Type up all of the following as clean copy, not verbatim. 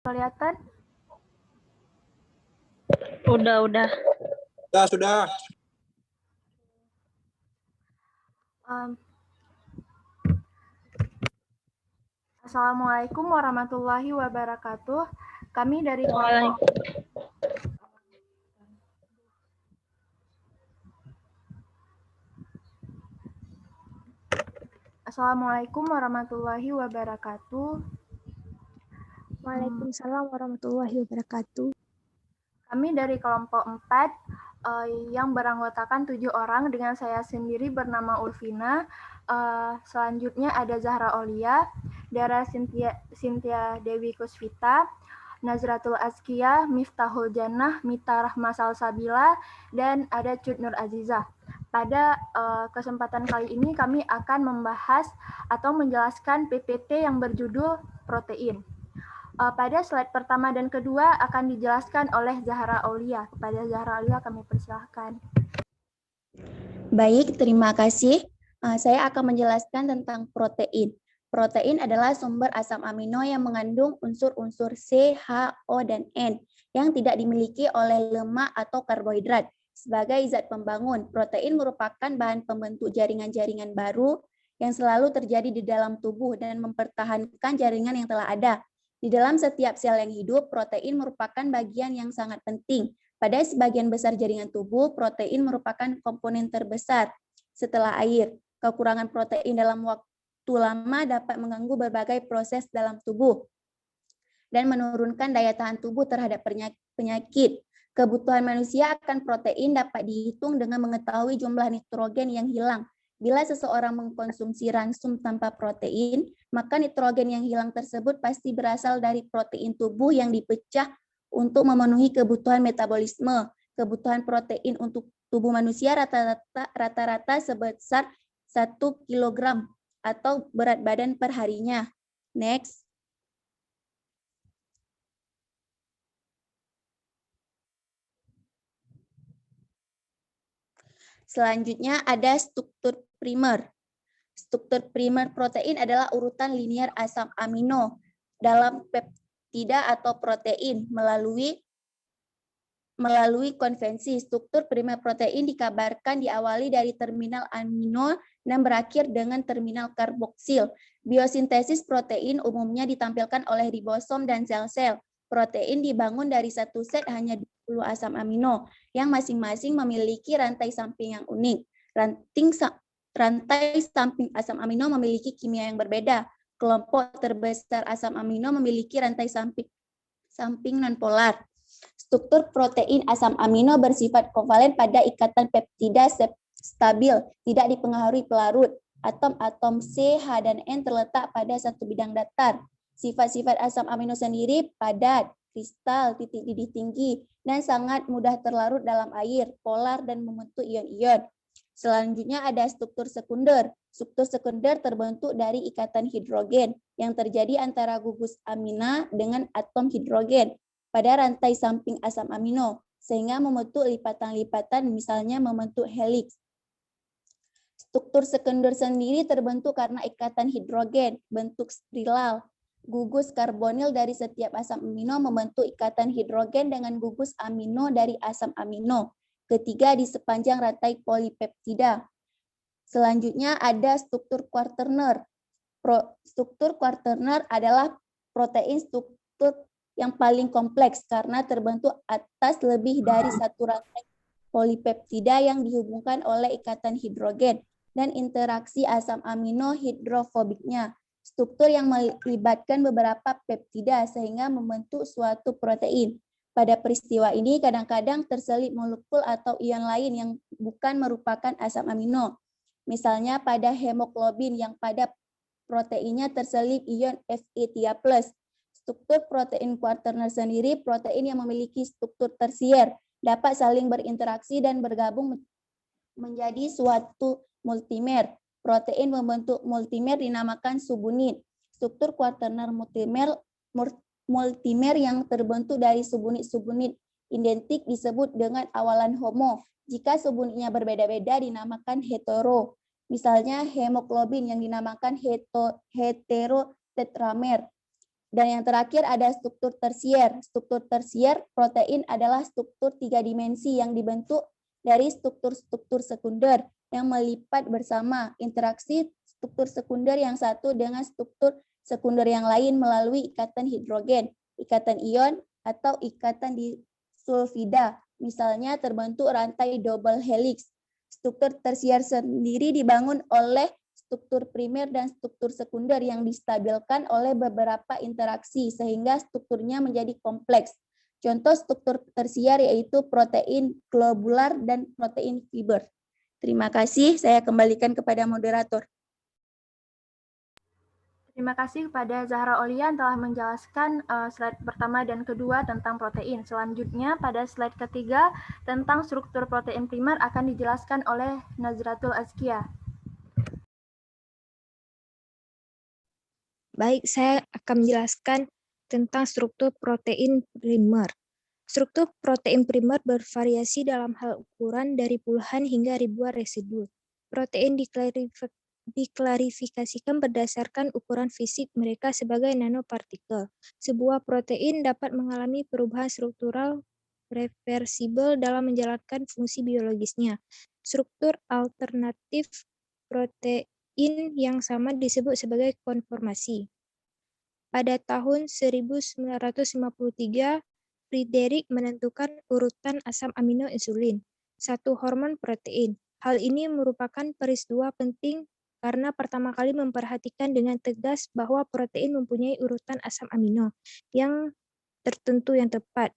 Kelihatan? Udah. Sudah. Assalamualaikum warahmatullahi wabarakatuh. Kami dari Assalamualaikum warahmatullahi wabarakatuh. Waalaikumsalam warahmatullahi wabarakatuh. Kami dari kelompok 4 yang beranggotakan 7 orang dengan saya sendiri bernama Ulfina. Selanjutnya ada Zahra Olia, Dara Cynthia Dewi Kusvita, Nazratul Azkia, Miftahul Jannah, Mita Rahma Salsabila, dan ada Cut Nur Azizah. Pada kesempatan kali ini kami akan membahas atau menjelaskan PPT yang berjudul protein. Pada slide pertama dan kedua akan dijelaskan oleh Zahra Aulia. Kepada Zahra Aulia kami persilahkan. Baik, terima kasih. Saya akan menjelaskan tentang protein. Protein adalah sumber asam amino yang mengandung unsur-unsur C, H, O, dan N yang tidak dimiliki oleh lemak atau karbohidrat. Sebagai zat pembangun, protein merupakan bahan pembentuk jaringan-jaringan baru yang selalu terjadi di dalam tubuh dan mempertahankan jaringan yang telah ada. Di dalam setiap sel yang hidup, protein merupakan bagian yang sangat penting. Pada sebagian besar jaringan tubuh, protein merupakan komponen terbesar setelah air. Kekurangan protein dalam waktu lama dapat mengganggu berbagai proses dalam tubuh dan menurunkan daya tahan tubuh terhadap penyakit. Kebutuhan manusia akan protein dapat dihitung dengan mengetahui jumlah nitrogen yang hilang. Bila seseorang mengkonsumsi ransum tanpa protein, maka nitrogen yang hilang tersebut pasti berasal dari protein tubuh yang dipecah untuk memenuhi kebutuhan metabolisme. Kebutuhan protein untuk tubuh manusia rata-rata sebesar 1 kg atau berat badan per harinya. Next. Selanjutnya ada struktur primer. Struktur primer protein adalah urutan linear asam amino dalam peptida atau protein melalui konvensi. Struktur primer protein dikabarkan diawali dari terminal amino dan berakhir dengan terminal karboksil. Biosintesis protein umumnya ditampilkan oleh ribosom dan sel-sel. Protein dibangun dari satu set hanya 20 asam amino yang masing-masing memiliki rantai samping yang unik. Rantai samping asam amino memiliki kimia yang berbeda. Kelompok terbesar asam amino memiliki rantai samping nonpolar. Struktur protein asam amino bersifat kovalen pada ikatan peptida stabil, tidak dipengaruhi pelarut. Atom-atom C, H, dan N terletak pada satu bidang datar. Sifat-sifat asam amino sendiri padat, kristal, titik didih tinggi, dan sangat mudah terlarut dalam air, polar, dan membentuk ion-ion. Selanjutnya ada struktur sekunder. Struktur sekunder terbentuk dari ikatan hidrogen yang terjadi antara gugus amina dengan atom hidrogen pada rantai samping asam amino, sehingga membentuk lipatan-lipatan, misalnya membentuk heliks. Struktur sekunder sendiri terbentuk karena ikatan hidrogen, bentuk spiral. Gugus karbonil dari setiap asam amino membentuk ikatan hidrogen dengan gugus amino dari asam amino. Ketiga di sepanjang rantai polipeptida. Selanjutnya ada struktur quaterner. Struktur quaterner adalah protein struktur yang paling kompleks karena terbentuk atas lebih dari satu rantai polipeptida yang dihubungkan oleh ikatan hidrogen dan interaksi asam amino hidrofobiknya. Struktur yang melibatkan beberapa peptida sehingga membentuk suatu protein. Pada peristiwa ini kadang-kadang terselip molekul atau ion lain yang bukan merupakan asam amino. Misalnya pada hemoglobin yang pada proteinnya terselip ion Fe3+. Struktur protein quaterner sendiri protein yang memiliki struktur tersier dapat saling berinteraksi dan bergabung menjadi suatu multimer. Protein membentuk multimer dinamakan subunit. Struktur quaterner multimer yang terbentuk dari subunit-subunit identik disebut dengan awalan homo. Jika subunitnya berbeda-beda dinamakan hetero. Misalnya hemoglobin yang dinamakan heterotetramer. Dan yang terakhir ada struktur tersier. Struktur tersier protein adalah struktur 3 dimensi yang dibentuk dari struktur-struktur sekunder yang melipat bersama interaksi struktur sekunder yang satu dengan struktur sekunder yang lain melalui ikatan hidrogen, ikatan ion, atau ikatan disulfida. Misalnya terbentuk rantai double helix. Struktur tersier sendiri dibangun oleh struktur primer dan struktur sekunder yang distabilkan oleh beberapa interaksi sehingga strukturnya menjadi kompleks. Contoh struktur tersier yaitu protein globular dan protein fiber. Terima kasih, saya kembalikan kepada moderator. Terima kasih kepada Zahra Aulia yang telah menjelaskan slide pertama dan kedua tentang protein. Selanjutnya pada slide ketiga tentang struktur protein primer akan dijelaskan oleh Nazratul Azkia. Baik, saya akan menjelaskan tentang struktur protein primer. Struktur protein primer bervariasi dalam hal ukuran dari puluhan hingga ribuan residu. Protein diklarifikasikan berdasarkan ukuran fisik mereka sebagai nanopartikel. Sebuah protein dapat mengalami perubahan struktural reversibel dalam menjalankan fungsi biologisnya. Struktur alternatif protein yang sama disebut sebagai konformasi. Pada tahun 1953, Friedrich menentukan urutan asam amino insulin, satu hormon protein. Hal ini merupakan peristiwa penting karena pertama kali memperhatikan dengan tegas bahwa protein mempunyai urutan asam amino yang tertentu yang tepat.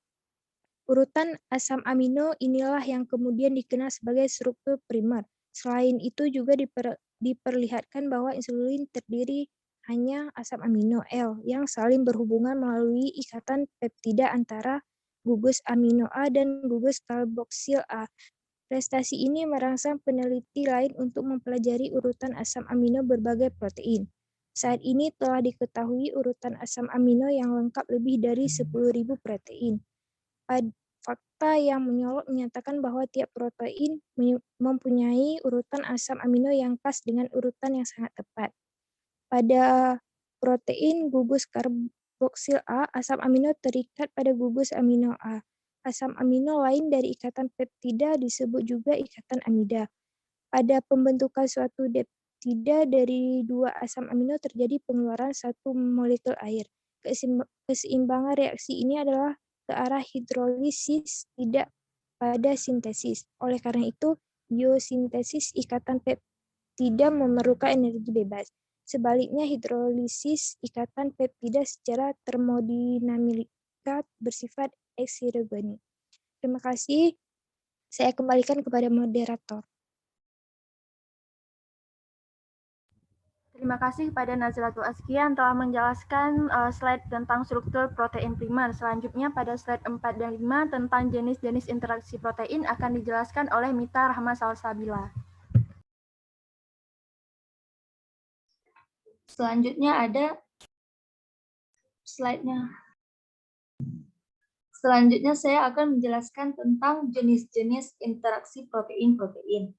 Urutan asam amino inilah yang kemudian dikenal sebagai struktur primer. Selain itu juga diperlihatkan bahwa insulin terdiri hanya asam amino L yang saling berhubungan melalui ikatan peptida antara gugus amino A dan gugus karboksil A. Prestasi ini merangsang peneliti lain untuk mempelajari urutan asam amino berbagai protein. Saat ini telah diketahui urutan asam amino yang lengkap lebih dari 10.000 protein. Fakta yang menyolok menyatakan bahwa tiap protein mempunyai urutan asam amino yang pas dengan urutan yang sangat tepat. Pada protein gugus karboksil A, asam amino terikat pada gugus amino A. Asam amino lain dari ikatan peptida disebut juga ikatan amida. Pada pembentukan suatu peptida dari dua asam amino terjadi pengeluaran satu molekul air. Keseimbangan reaksi ini adalah ke arah hidrolisis, tidak pada sintesis. Oleh karena itu, biosintesis ikatan peptida memerlukan energi bebas. Sebaliknya, hidrolisis ikatan peptida secara termodinamika bersifat ekshidrogeni. Terima kasih. Saya kembalikan kepada moderator. Terima kasih kepada Nazratul Azkia yang telah menjelaskan slide tentang struktur protein primer. Selanjutnya pada slide 4 dan 5 tentang jenis-jenis interaksi protein akan dijelaskan oleh Mita Rahma Salsabila. Selanjutnya ada slide-nya. Selanjutnya saya akan menjelaskan tentang jenis-jenis interaksi protein-protein.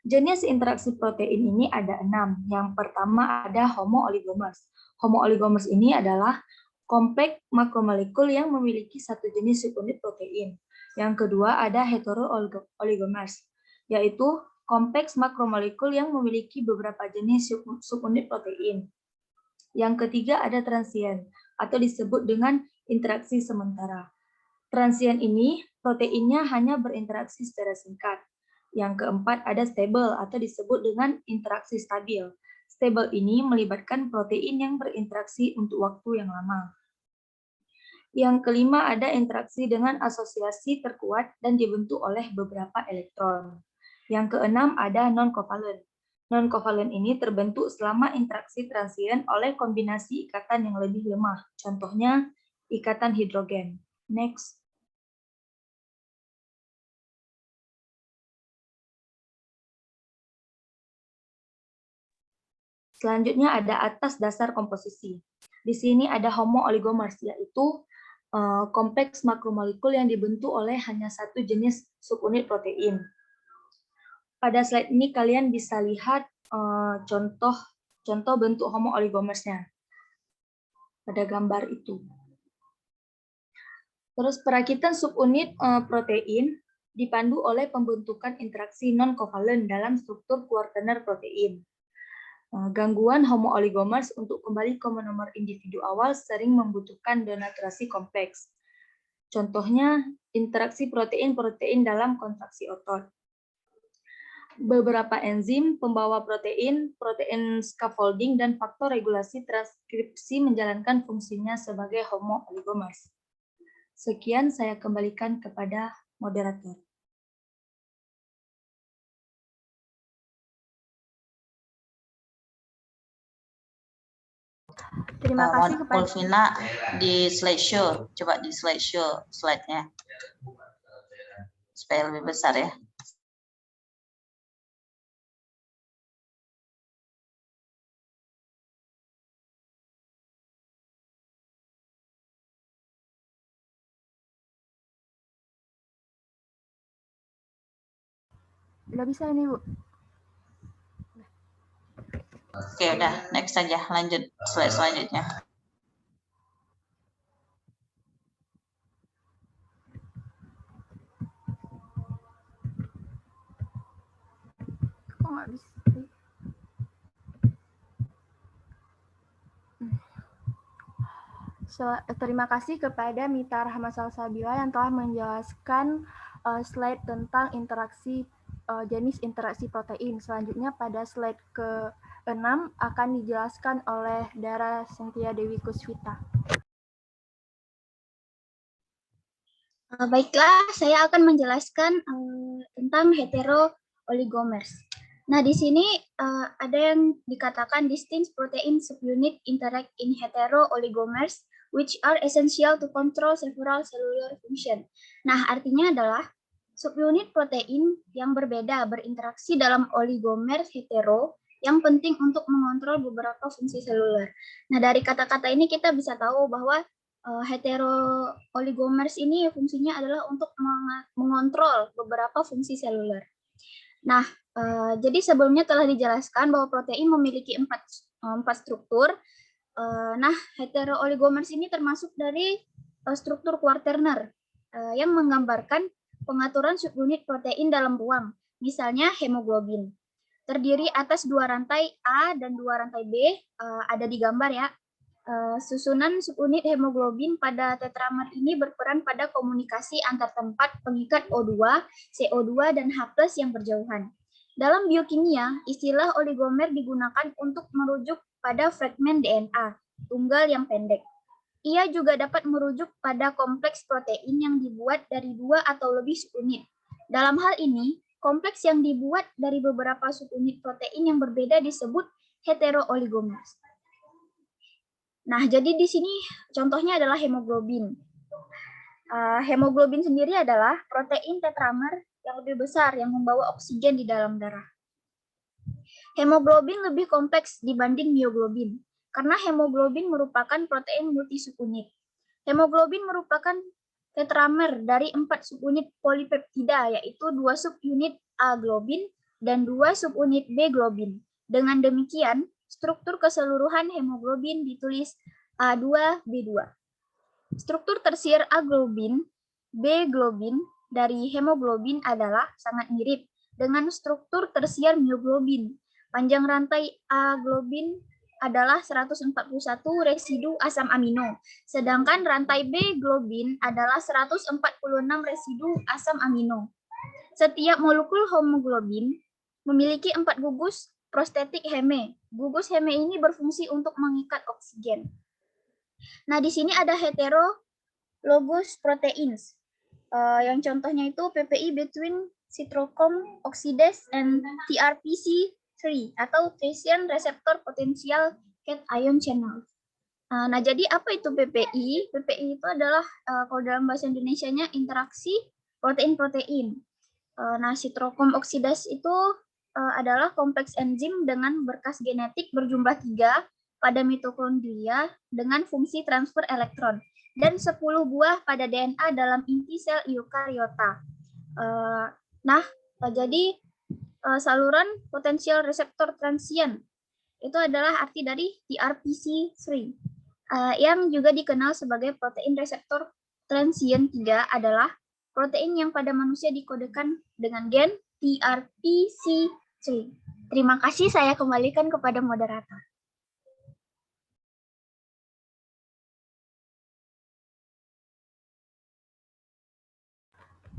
Jenis interaksi protein ini ada 6. Yang pertama ada homo-oligomers. Homo-oligomers ini adalah kompleks makromolekul yang memiliki satu jenis subunit protein. Yang kedua ada hetero-oligomers, yaitu kompleks makromolekul yang memiliki beberapa jenis subunit protein. Yang ketiga ada transien atau disebut dengan interaksi sementara. Transien ini proteinnya hanya berinteraksi secara singkat. Yang keempat ada stable atau disebut dengan interaksi stabil. Stable ini melibatkan protein yang berinteraksi untuk waktu yang lama. Yang kelima ada interaksi dengan asosiasi terkuat dan dibentuk oleh beberapa elektron. Yang keenam ada non-covalent. Non-covalent ini terbentuk selama interaksi transien oleh kombinasi ikatan yang lebih lemah. Contohnya ikatan hidrogen. Next. Selanjutnya ada atas dasar komposisi. Di sini ada homo-oligomers, yaitu kompleks makromolekul yang dibentuk oleh hanya satu jenis subunit protein. Pada slide ini kalian bisa lihat contoh bentuk homo-oligomersnya. pada gambar itu. Terus perakitan subunit protein dipandu oleh pembentukan interaksi non-kovalen dalam struktur kuartener protein. Gangguan homo-oligomers untuk kembali ke monomer individu awal sering membutuhkan denaturasi kompleks. Contohnya, interaksi protein-protein dalam kontraksi otot. Beberapa enzim, pembawa protein, protein scaffolding, dan faktor regulasi transkripsi menjalankan fungsinya sebagai homo-oligomers. Sekian saya kembalikan kepada moderator. Terima kasih kepada Ulfina di slideshow, coba di slideshow slide-nya supaya lebih besar ya. Udah bisa ini, Bu? Oke, udah next saja, lanjut slide selanjutnya. Kok nggak bisa? Terima kasih kepada Mita Rahma Salsabila yang telah menjelaskan slide tentang interaksi jenis interaksi protein. Selanjutnya pada slide ke-6 akan dijelaskan oleh Dara Cynthia Dewi Kusvita. Baiklah, saya akan menjelaskan tentang hetero-oligomers. Nah, di sini ada yang dikatakan distinct protein subunit interact in hetero-oligomers which are essential to control several cellular function. Nah, artinya adalah subunit protein yang berbeda berinteraksi dalam oligomers hetero yang penting untuk mengontrol beberapa fungsi seluler. Nah, dari kata-kata ini kita bisa tahu bahwa hetero-oligomers ini fungsinya adalah untuk mengontrol beberapa fungsi seluler. Nah, jadi sebelumnya telah dijelaskan bahwa protein memiliki empat struktur. Nah, hetero-oligomers ini termasuk dari struktur kuartener yang menggambarkan pengaturan subunit protein dalam ruang. Misalnya hemoglobin. Terdiri atas 2 rantai A dan 2 rantai B, ada di gambar ya. Susunan subunit hemoglobin pada tetramer ini berperan pada komunikasi antar tempat pengikat O2, CO2, dan H+ yang berjauhan. Dalam biokimia, istilah oligomer digunakan untuk merujuk pada fragmen DNA, tunggal yang pendek. Ia juga dapat merujuk pada kompleks protein yang dibuat dari 2 atau lebih subunit. Dalam hal ini, kompleks yang dibuat dari beberapa subunit protein yang berbeda disebut hetero-oligomers. Nah, jadi di sini contohnya adalah hemoglobin. Hemoglobin sendiri adalah protein tetramer yang lebih besar yang membawa oksigen di dalam darah. Hemoglobin lebih kompleks dibanding mioglobin, karena hemoglobin merupakan protein multisubunit. Hemoglobin merupakan tetramer dari 4 subunit polipeptida, yaitu 2 subunit A globin dan 2 subunit B globin. Dengan demikian, struktur keseluruhan hemoglobin ditulis A2-B2. Struktur tersier A globin, B globin dari hemoglobin adalah sangat mirip dengan struktur tersier mioglobin. Panjang rantai A globin adalah 141 residu asam amino, sedangkan rantai B globin adalah 146 residu asam amino. Setiap molekul hemoglobin memiliki 4 gugus prostetik heme. Gugus heme ini berfungsi untuk mengikat oksigen. Nah, di sini ada heterologous proteins. Yang contohnya itu PPI between cytochrome oxidase and TRPC3 atau Tertiary Receptor Potential Cation Channel. Nah, jadi apa itu PPI? PPI itu adalah kalau dalam bahasa Indonesianya interaksi protein-protein. Nah, cytochrome oxidase itu adalah kompleks enzim dengan berkas genetik berjumlah 3 pada mitokondria dengan fungsi transfer elektron dan 10 buah pada DNA dalam inti sel eukariota. Jadi saluran potensial reseptor transient itu adalah arti dari TRPC3. yang juga dikenal sebagai protein reseptor transien 3 adalah protein yang pada manusia dikodekan dengan gen TRPC3. Terima kasih, saya kembalikan kepada moderator.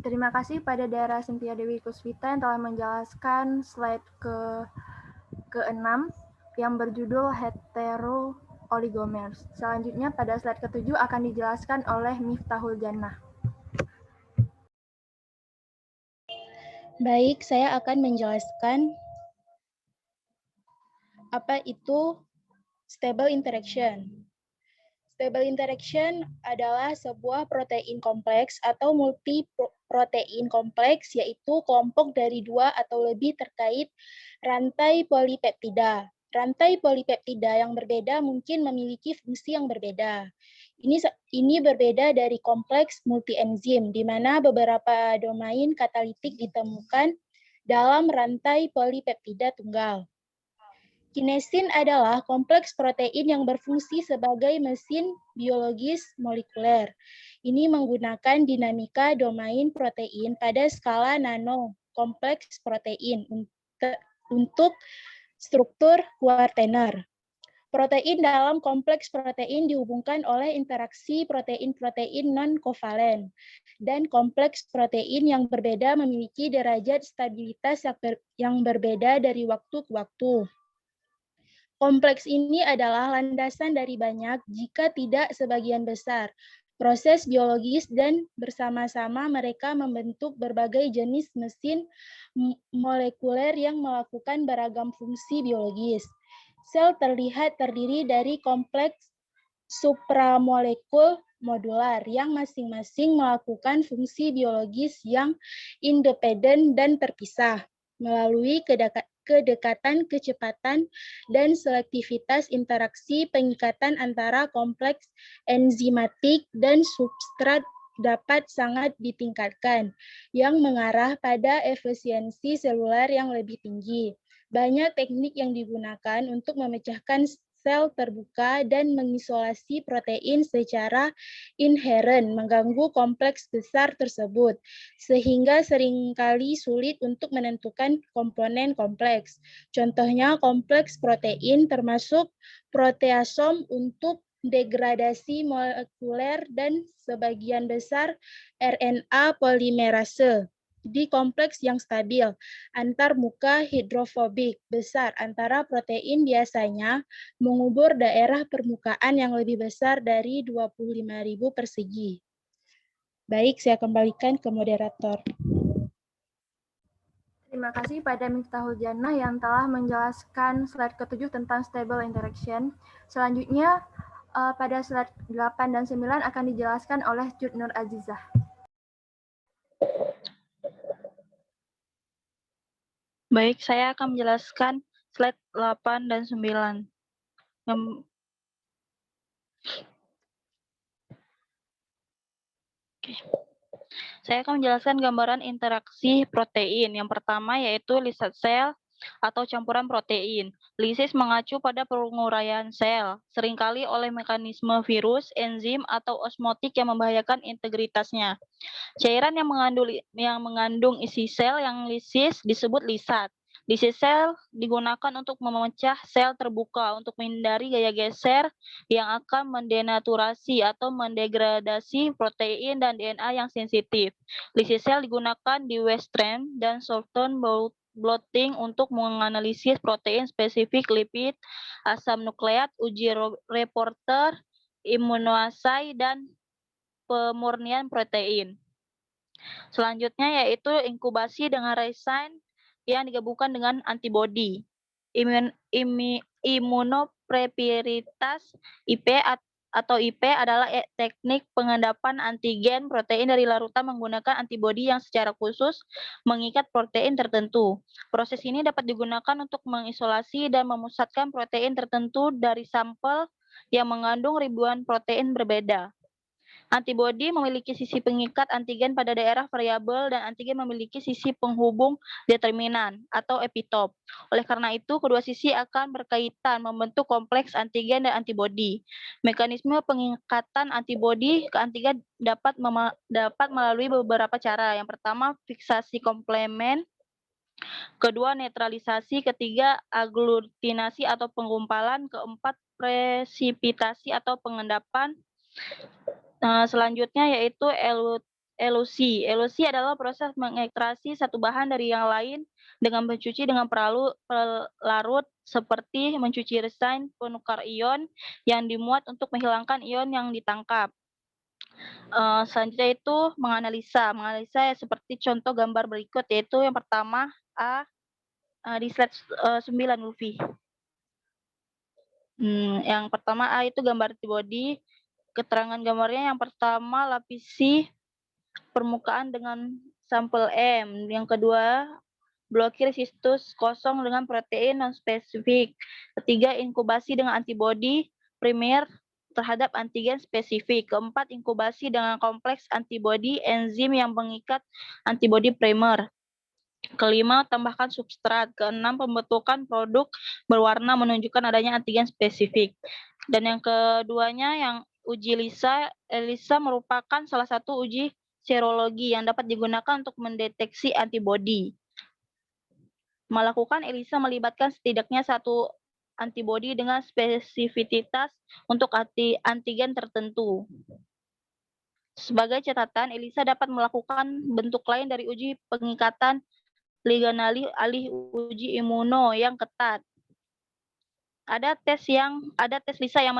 Terima kasih pada Dara Cynthia Dewi Kusvita yang telah menjelaskan slide ke-6 yang berjudul heteroligomers. Selanjutnya pada slide ke-7 akan dijelaskan oleh Miftahul Jannah. Baik, saya akan menjelaskan apa itu stable interaction. Stable interaction adalah sebuah protein kompleks atau multiprotein kompleks, yaitu kelompok dari 2 atau lebih terkait rantai polipeptida. Rantai polipeptida yang berbeda mungkin memiliki fungsi yang berbeda. Ini berbeda dari kompleks multienzim, di mana beberapa domain katalitik ditemukan dalam rantai polipeptida tunggal. Kinesin adalah kompleks protein yang berfungsi sebagai mesin biologis molekuler. Ini menggunakan dinamika domain protein pada skala nano kompleks protein untuk struktur kuartener. Protein dalam kompleks protein dihubungkan oleh interaksi protein-protein non-kovalen, dan kompleks protein yang berbeda memiliki derajat stabilitas yang berbeda dari waktu ke waktu. Kompleks ini adalah landasan dari banyak, jika tidak sebagian besar, proses biologis, dan bersama-sama mereka membentuk berbagai jenis mesin molekuler yang melakukan beragam fungsi biologis. Sel terlihat terdiri dari kompleks supramolekul modular yang masing-masing melakukan fungsi biologis yang independen dan terpisah melalui kedekatan, kecepatan, dan selektivitas interaksi pengikatan antara kompleks enzimatik dan substrat dapat sangat ditingkatkan, yang mengarah pada efisiensi seluler yang lebih tinggi. Banyak teknik yang digunakan untuk memecahkan sel terbuka dan mengisolasi protein secara inheren mengganggu kompleks besar tersebut, sehingga seringkali sulit untuk menentukan komponen kompleks. Contohnya kompleks protein termasuk proteasom untuk degradasi molekuler dan sebagian besar RNA polimerase di kompleks yang stabil antar muka hidrofobik besar antara protein biasanya mengubur daerah permukaan yang lebih besar dari 25.000 persegi. Baik, saya kembalikan ke moderator. Terima kasih pada Miftahul Jannah yang telah menjelaskan slide ke-7 tentang stable interaction. Selanjutnya pada slide 8 dan 9 akan dijelaskan oleh Jud Nur Azizah. Baik, saya akan menjelaskan slide 8 dan 9. Saya akan menjelaskan gambaran interaksi protein. Yang pertama yaitu lisit sel atau campuran protein. Lisis mengacu pada penguraian sel, seringkali oleh mekanisme virus, enzim, atau osmotik yang membahayakan integritasnya. Cairan yang mengandung isi sel yang lisis disebut lisat. Lisis sel digunakan untuk memecah sel terbuka untuk menghindari gaya geser yang akan mendenaturasi atau mendegradasi protein dan DNA yang sensitif. Lisis sel digunakan di Western dan Southern blotting untuk menganalisis protein spesifik lipid, asam nukleat, uji reporter, immunoassay, dan pemurnian protein. Selanjutnya yaitu inkubasi dengan resin yang digabungkan dengan antibodi. Imunoprepiritas IP atau IP adalah teknik pengendapan antigen protein dari larutan menggunakan antibodi yang secara khusus mengikat protein tertentu. Proses ini dapat digunakan untuk mengisolasi dan memusatkan protein tertentu dari sampel yang mengandung ribuan protein berbeda. Antibodi memiliki sisi pengikat antigen pada daerah variabel dan antigen memiliki sisi penghubung determinan atau epitop. Oleh karena itu, kedua sisi akan berkaitan membentuk kompleks antigen dan antibodi. Mekanisme pengikatan antibodi ke antigen dapat melalui beberapa cara. Yang pertama, fiksasi komplemen. Kedua, netralisasi. Ketiga, aglutinasi atau penggumpalan. Keempat, presipitasi atau pengendapan. Selanjutnya yaitu elusi. Elusi adalah proses mengekstraksi satu bahan dari yang lain dengan mencuci dengan pelarut seperti mencuci resin penukar ion yang dimuat untuk menghilangkan ion yang ditangkap. Selanjutnya itu menganalisa. Menganalisa seperti contoh gambar berikut, yaitu yang pertama di slide 9, Lutfi. Yang pertama A itu gambar antibody. Keterangan gambarnya yang pertama, lapisi permukaan dengan sampel M. Yang kedua, blokir situs kosong dengan protein non-spesifik. Ketiga, inkubasi dengan antibodi primer terhadap antigen spesifik. Keempat, inkubasi dengan kompleks antibodi enzim yang mengikat antibodi primer. Kelima, tambahkan substrat. Keenam, pembentukan produk berwarna menunjukkan adanya antigen spesifik. Dan yang keduanya, yang uji ELISA merupakan salah satu uji serologi yang dapat digunakan untuk mendeteksi antibodi. Melakukan ELISA melibatkan setidaknya satu antibodi dengan spesifisitas untuk antigen tertentu. Sebagai catatan, ELISA dapat melakukan bentuk lain dari uji pengikatan liganali alih uji imuno yang ketat. Ada tes ELISA yang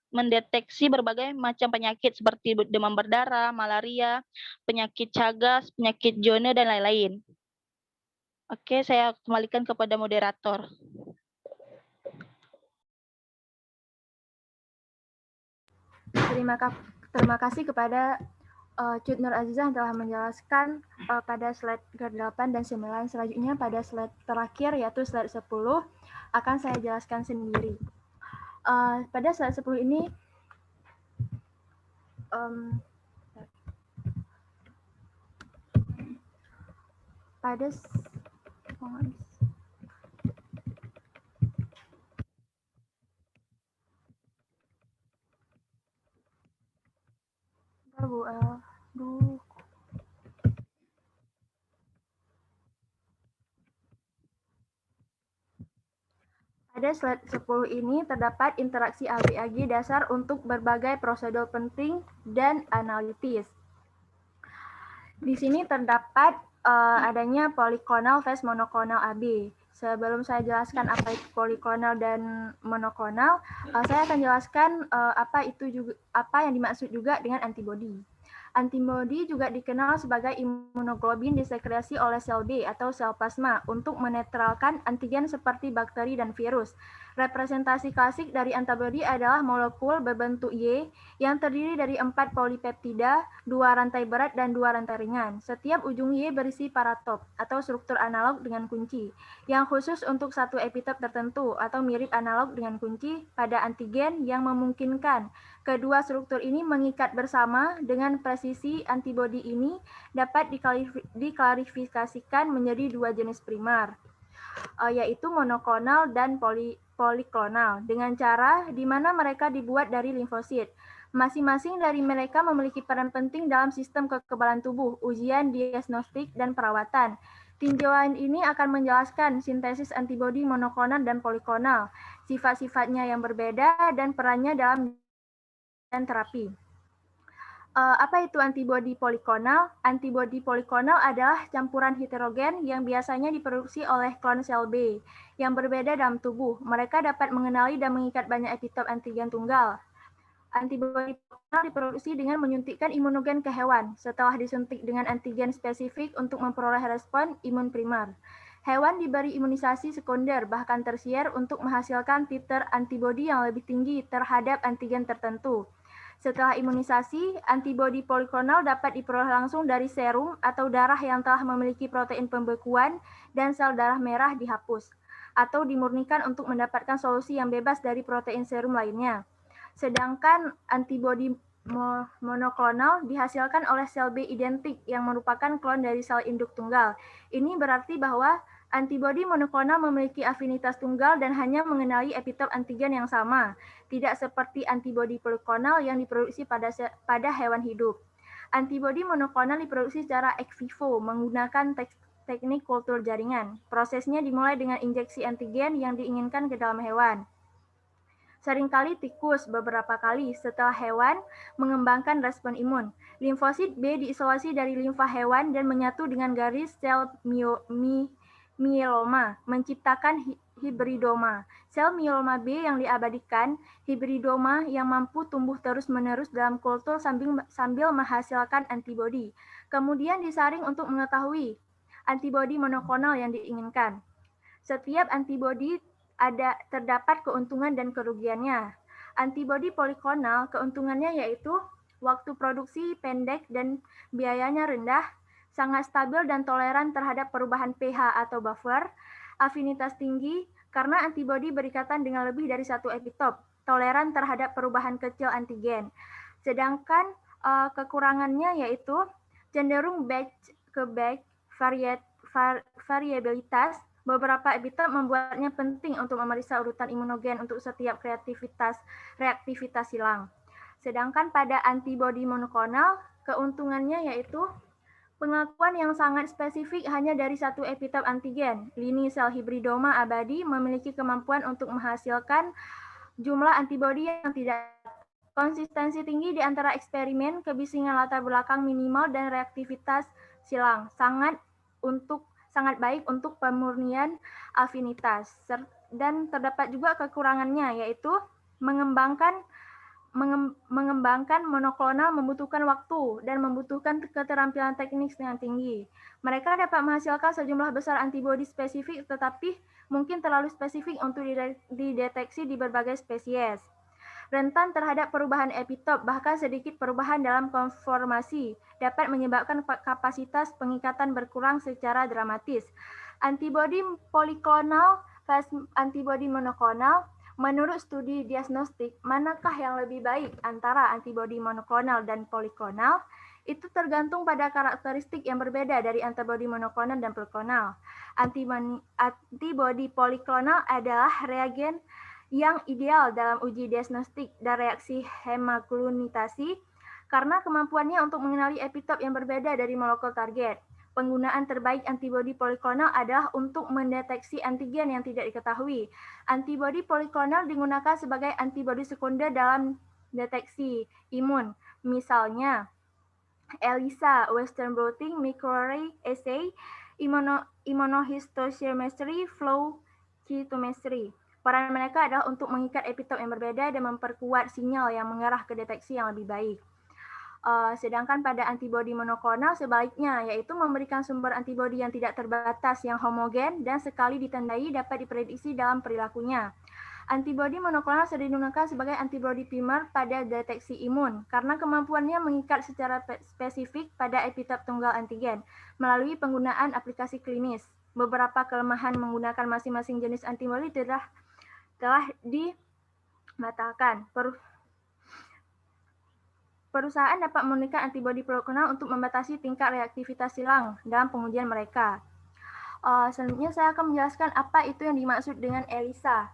mendeteksi berbagai macam penyakit seperti demam berdarah, malaria, penyakit Chagas, penyakit Jones, dan lain-lain. Oke, saya kembalikan kepada moderator. Terima kasih kepada Cut Nur Azizah yang telah menjelaskan pada slide 8 dan 9. Selanjutnya pada slide terakhir yaitu slide 10 akan saya jelaskan sendiri. Pada slide 10 ini pada slide 10 ini terdapat interaksi ABAG dasar untuk berbagai prosedur penting dan analitis. Di sini terdapat adanya poliklonal phase monoklonal AB. Sebelum saya jelaskan apa itu poliklonal dan monoklonal, saya akan jelaskan apa yang dimaksud juga dengan antibodi. Antibodi juga dikenal sebagai imunoglobin disekresi oleh sel B atau sel plasma untuk menetralkan antigen seperti bakteri dan virus. Representasi klasik dari antibodi adalah molekul berbentuk Y yang terdiri dari 4 polipeptida, 2 rantai berat, dan 2 rantai ringan. Setiap ujung Y berisi paratop atau struktur analog dengan kunci, yang khusus untuk satu epitop tertentu atau mirip analog dengan kunci pada antigen yang memungkinkan kedua struktur ini mengikat bersama. Dengan presisi, antibodi ini dapat diklarifikasikan menjadi 2 jenis primer, yaitu monoklonal dan poliklonal, dengan cara di mana mereka dibuat dari limfosit. Masing-masing dari mereka memiliki peran penting dalam sistem kekebalan tubuh, ujian diagnostik, dan perawatan. Tinjauan ini akan menjelaskan sintesis antibodi monoklonal dan poliklonal, sifat-sifatnya yang berbeda, dan perannya dalam dan terapi. Apa itu antibodi poliklonal? Antibodi poliklonal adalah campuran heterogen yang biasanya diproduksi oleh klon sel B yang berbeda dalam tubuh. Mereka dapat mengenali dan mengikat banyak epitop antigen tunggal. Antibodi poliklonal diproduksi dengan menyuntikkan imunogen ke hewan setelah disuntik dengan antigen spesifik untuk memperoleh respon imun primer. Hewan diberi imunisasi sekunder bahkan tersier untuk menghasilkan titer antibodi yang lebih tinggi terhadap antigen tertentu. Setelah imunisasi, antibodi poliklonal dapat diperoleh langsung dari serum atau darah yang telah memiliki protein pembekuan dan sel darah merah dihapus, atau dimurnikan untuk mendapatkan solusi yang bebas dari protein serum lainnya. Sedangkan antibodi monoklonal dihasilkan oleh sel B identik yang merupakan klon dari sel induk tunggal. Ini berarti bahwa antibodi monoklonal memiliki afinitas tunggal dan hanya mengenali epitop antigen yang sama, tidak seperti antibodi poliklonal yang diproduksi pada hewan hidup. Antibodi monoklonal diproduksi secara ex vivo menggunakan teknik kultur jaringan. Prosesnya dimulai dengan injeksi antigen yang diinginkan ke dalam hewan. Seringkali tikus beberapa kali setelah hewan mengembangkan respon imun. Limfosit B diisolasi dari limfa hewan dan menyatu dengan garis sel mieloma, menciptakan hibridoma. Sel mieloma B yang diabadikan, hibridoma yang mampu tumbuh terus-menerus dalam kultur sambil menghasilkan antibodi. Kemudian disaring untuk mengetahui antibodi monoklonal yang diinginkan. Setiap antibodi terdapat keuntungan dan kerugiannya. Antibodi poliklonal keuntungannya yaitu waktu produksi pendek dan biayanya rendah, sangat stabil dan toleran terhadap perubahan pH atau buffer, afinitas tinggi karena antibodi berikatan dengan lebih dari satu epitop, toleran terhadap perubahan kecil antigen. Sedangkan kekurangannya yaitu cenderung batch ke batch, variabilitas. Beberapa epitop membuatnya penting untuk memeriksa urutan imunogen untuk setiap reaktivitas silang. Sedangkan pada antibodi monoklonal, keuntungannya yaitu pengakuan yang sangat spesifik hanya dari satu epitop antigen. Lini sel hibridoma abadi memiliki kemampuan untuk menghasilkan jumlah antibodi yang tidak konsistensi tinggi di antara eksperimen, kebisingan latar belakang minimal, dan reaktivitas silang. Sangat baik untuk pemurnian afinitas. Dan terdapat juga kekurangannya, yaitu mengembangkan monoklonal membutuhkan waktu dan membutuhkan keterampilan teknik yang tinggi. Mereka dapat menghasilkan sejumlah besar antibodi spesifik, tetapi mungkin terlalu spesifik untuk dideteksi di berbagai spesies. Rentan terhadap perubahan epitop, bahkan sedikit perubahan dalam konformasi, dapat menyebabkan kapasitas pengikatan berkurang secara dramatis. Antibodi poliklonal versus antibodi monoklonal. Menurut studi diagnostik, manakah yang lebih baik antara antibodi monoklonal dan poliklonal? Itu tergantung pada karakteristik yang berbeda dari antibodi monoklonal dan poliklonal. Antibodi poliklonal adalah reagen yang ideal dalam uji diagnostik dan reaksi hemaglutiniasi karena kemampuannya untuk mengenali epitop yang berbeda dari molekul target. Penggunaan terbaik antibodi poliklonal adalah untuk mendeteksi antigen yang tidak diketahui. Antibodi poliklonal digunakan sebagai antibodi sekunder dalam deteksi imun. Misalnya, ELISA, Western blotting, microarray assay, immunohistochemistry, flow cytometry. Peran mereka adalah untuk mengikat epitop yang berbeda dan memperkuat sinyal yang mengarah ke deteksi yang lebih baik. Sedangkan pada antibodi monoklonal sebaliknya, yaitu memberikan sumber antibodi yang tidak terbatas, yang homogen, dan sekali ditandai dapat diprediksi dalam perilakunya. Antibodi monoklonal sering digunakan sebagai antibodi primer pada deteksi imun, karena kemampuannya mengikat secara spesifik pada epitop tunggal antigen, melalui penggunaan aplikasi klinis. Beberapa kelemahan menggunakan masing-masing jenis antibodi telah dibatalkan. Perusahaan dapat menggunakan antibodi poliklonal untuk membatasi tingkat reaktivitas silang dalam pengujian mereka. Selanjutnya saya akan menjelaskan apa itu yang dimaksud dengan ELISA.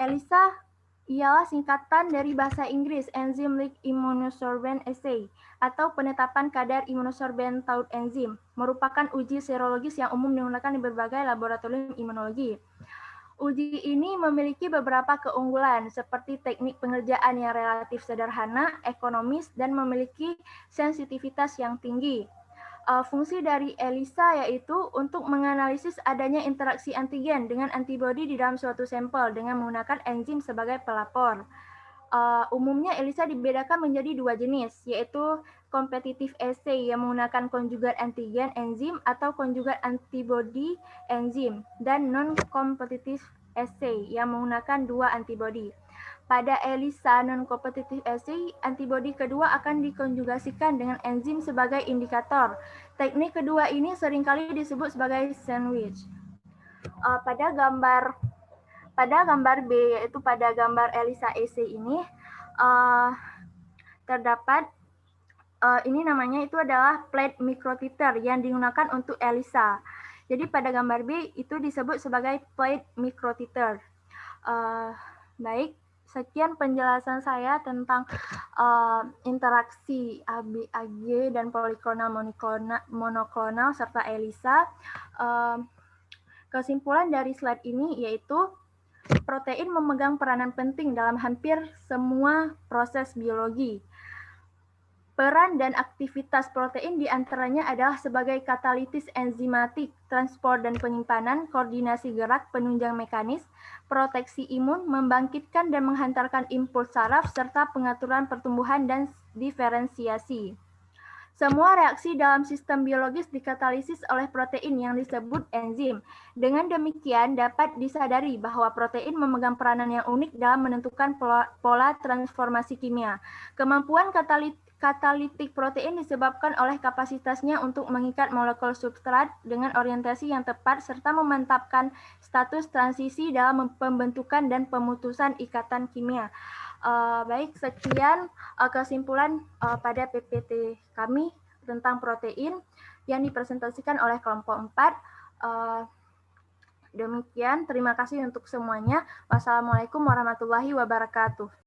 ELISA ialah singkatan dari bahasa Inggris Enzyme-Linked Immunosorbent Assay atau penetapan kadar imunosorben taut enzim, merupakan uji serologis yang umum digunakan di berbagai laboratorium imunologi. Uji ini memiliki beberapa keunggulan seperti teknik pengerjaan yang relatif sederhana, ekonomis, dan memiliki sensitivitas yang tinggi. Fungsi dari ELISA yaitu untuk menganalisis adanya interaksi antigen dengan antibodi di dalam suatu sampel dengan menggunakan enzim sebagai pelapor. Umumnya ELISA dibedakan menjadi dua jenis, yaitu competitive assay yang menggunakan konjugat antigen enzim atau konjugat antibodi enzim, dan non-competitive assay yang menggunakan dua antibodi. Pada ELISA non-competitive assay, antibodi kedua akan dikonjugasikan dengan enzim sebagai indikator. Teknik kedua ini seringkali disebut sebagai sandwich. Pada gambar B, yaitu pada gambar ELISA assay ini, terdapat ini namanya itu adalah plate microtiter yang digunakan untuk ELISA. Jadi pada gambar B itu disebut sebagai plate microtiter. Baik, sekian penjelasan saya tentang interaksi AG dan poliklonal monoklonal serta ELISA. Kesimpulan dari slide ini yaitu protein memegang peranan penting dalam hampir semua proses biologi. Peran dan aktivitas protein diantaranya adalah sebagai katalitis enzimatik, transport dan penyimpanan, koordinasi gerak, penunjang mekanis, proteksi imun, membangkitkan dan menghantarkan impuls saraf, serta pengaturan pertumbuhan dan diferensiasi. Semua reaksi dalam sistem biologis dikatalisis oleh protein yang disebut enzim. Dengan demikian dapat disadari bahwa protein memegang peranan yang unik dalam menentukan pola transformasi kimia. Kemampuan katalitik protein disebabkan oleh kapasitasnya untuk mengikat molekul substrat dengan orientasi yang tepat serta memantapkan status transisi dalam pembentukan dan pemutusan ikatan kimia. Baik, sekian kesimpulan pada PPT kami tentang protein yang dipresentasikan oleh kelompok 4. Demikian, terima kasih untuk semuanya. Wassalamualaikum warahmatullahi wabarakatuh.